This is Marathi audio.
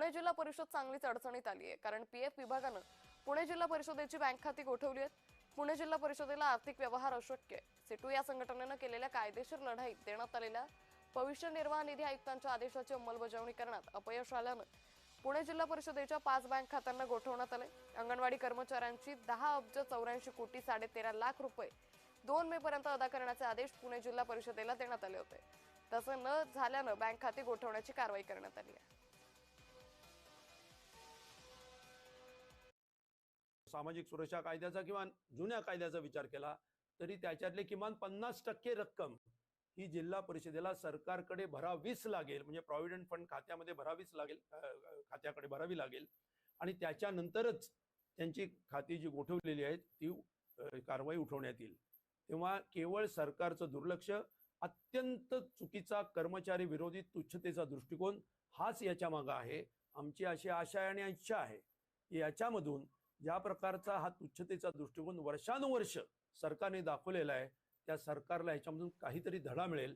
पुणे जिल्हा परिषद चांगलीच अडचणीत आली आहे, कारण पीएफ विभागानं पुणे जिल्हा परिषदेची बँक खाती गोठवली आहेत. पुणे जिल्हा परिषदेला आर्थिक व्यवहार अशक्य आहे. सिटू या संघटनेनं केलेल्या कायदेशीर लढाईत देण्यात आलेल्या भविष्य निर्वाह निधी आयुक्तांच्या आदेशाची अंमलबजावणी करण्यात अपयश आल्यानं पुणे जिल्हा परिषदेच्या 5 बँक खात्यांना गोठवण्यात आले. अंगणवाडी कर्मचाऱ्यांची 10,84,13,00,000 रुपये 2 मे पर्यंत अदा करण्याचे आदेश पुणे जिल्हा परिषदेला देण्यात आले होते. तसं न झाल्यानं बँक खाती गोठवण्याची कारवाई करण्यात आली आहे. सामाजिक सुरक्षा कायद्याचा किंवा जुन्या कायद्याचा विचार केला तरी त्याच्यातले किमान 50% रक्कम ही जिल्हा परिषदेला सरकारकडे भरावीच लागेल, म्हणजे प्रॉव्हिडंट फंड खात्यामध्ये भरावीच लागेल, खात्याकडे भरावी लागेल. आणि त्याच्यानंतरच त्यांची खाती जी गोठवलेली आहेत ती कारवाई उठवण्यात येईल. तेव्हा केवळ सरकारचं दुर्लक्ष, अत्यंत चुकीचा कर्मचारी विरोधी तुच्छतेचा दृष्टिकोन हाच याच्या मागे आहे. आमची अशी आशा आणि इच्छा आहे की याच्यामधून ज्या प्रकारचा हा तुच्छतेचा दृष्टिकोन वर्षानुवर्ष सरकारने दाखवलेला आहे त्या सरकारला याच्यामधून काहीतरी धडा मिळेल